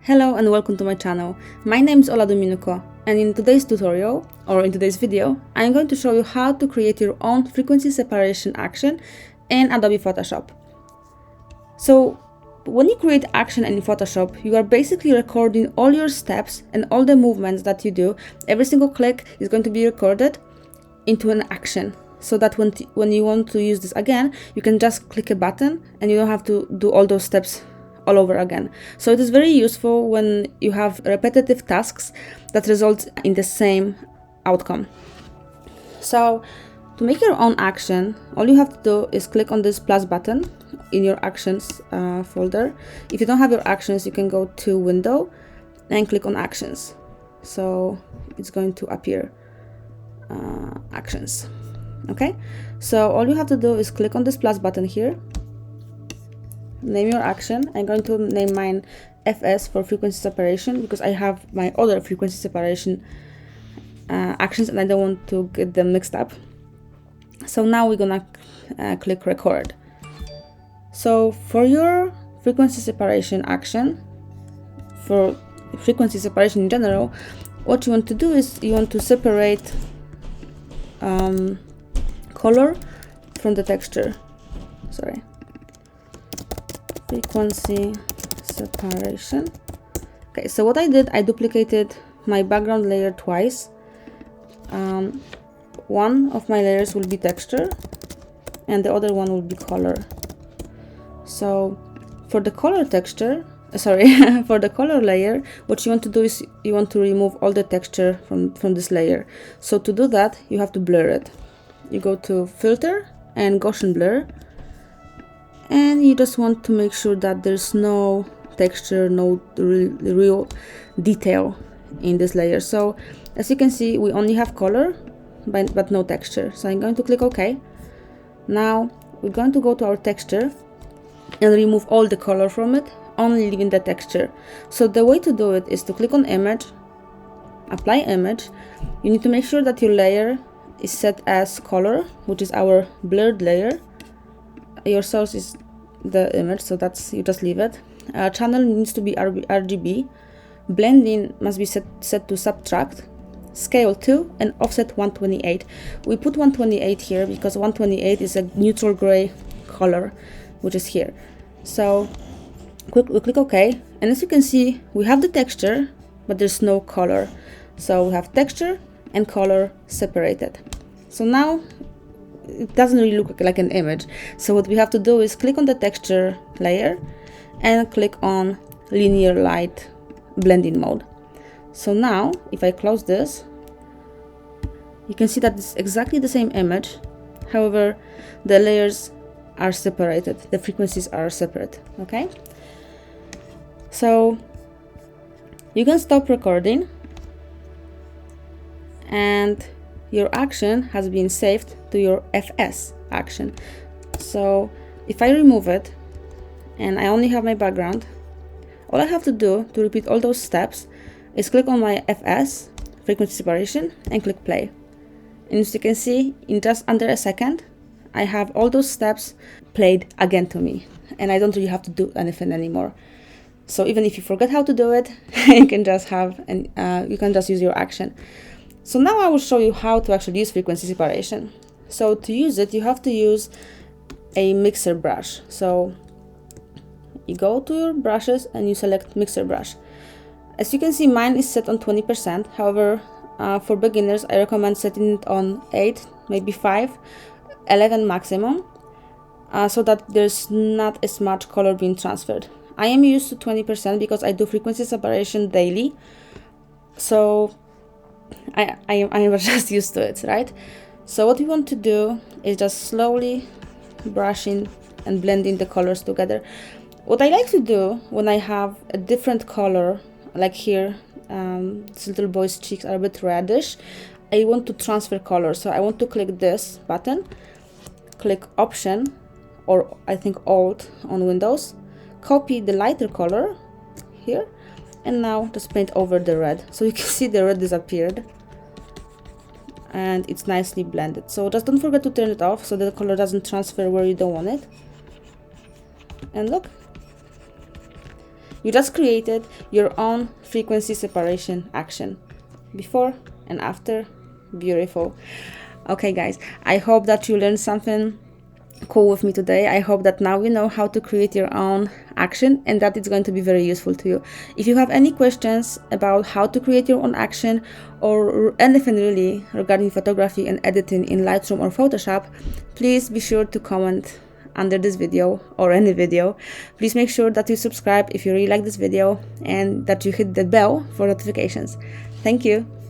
Hello and welcome to my channel. My name is Ola Dominuko, and in today's tutorial, or in today's video, I'm going to show you how to create your own frequency separation action in Adobe Photoshop. So, when you create action in Photoshop, you are basically recording all your steps and all the movements that you do. Every single click is going to be recorded into an action, so that when you want to use this again, you can just click a button and you don't have to do all those steps all over again. So it is very useful when you have repetitive tasks that result in the same outcome. So to make your own action, all you have to do is click on this plus button in your actions folder. If you don't have your actions, you can go to window and click on actions. So it's going to appear actions. Okay, so all you have to do is click on this plus button here, name your action. I'm going to name mine FS for frequency separation because I have my other frequency separation actions and I don't want to get them mixed up. So now we're gonna click record. So for your frequency separation action, for frequency separation in general, what you want to do is you want to separate color from the texture. Sorry. Frequency separation. Okay, so what I did, I duplicated my background layer twice. One of my layers will be texture and the other one will be color. So for the color texture, for the color layer, what you want to do is you want to remove all the texture from this layer. So to do that, you have to blur it. You go to filter and Gaussian blur, and you just want to make sure that there's no texture, no real detail in this layer. So as you can see, we only have color but no texture. So I'm going to click OK. Now we're going to go to our texture and remove all the color from it, only leaving the texture. So the way to do it is to click on image, apply image. You need to make sure that your layer is set as color, which is our blurred layer. Your source is the image, so that's, you just leave it. Channel needs to be RGB. Blending must be set to subtract. Scale 2 and offset 128. We put 128 here because 128 is a neutral gray color, which is here. So we click OK, and as you can see, we have the texture, but there's no color. So we have texture and color separated. So now it doesn't really look like an image. So what we have to do is click on the texture layer and click on linear light blending mode. So now if I close this, you can see that it's exactly the same image. However, the layers are separated, the frequencies are separate. Okay, so you can stop recording and your action has been saved to your FS action. So if I remove it and I only have my background, all I have to do to repeat all those steps is click on my FS, frequency separation, and click play. And as you can see, in just under a second, I have all those steps played again to me, and I don't really have to do anything anymore. So even if you forget how to do it, you can just use your action. So now I will show you how to actually use frequency separation. So to use it, you have to use a mixer brush. So you go to your brushes and you select mixer brush. As you can see, mine is set on 20%. However, for beginners, I recommend setting it on 8, maybe 5, 11 maximum, so that there's not as much color being transferred. I am used to 20% because I do frequency separation daily. So I am just used to it, right? So what we want to do is just slowly brushing and blending the colors together. What I like to do when I have a different color, like here, this little boy's cheeks are a bit reddish, I want to transfer color. So I want to click this button, click Option, or I think Alt on Windows, copy the lighter color here, and now just paint over the red. So you can see the red disappeared and it's nicely blended. So just don't forget to turn it off so that the color doesn't transfer where you don't want it. And look, You just created your own frequency separation action. Before and after, beautiful. Okay guys, I hope that you learned something cool with me today. I hope that now you know how to create your own action and that it's going to be very useful to you. If you have any questions about how to create your own action or anything really regarding photography and editing in Lightroom or Photoshop, please be sure to comment under this video or any video. Please make sure that you subscribe if you really like this video and that you hit the bell for notifications. Thank you.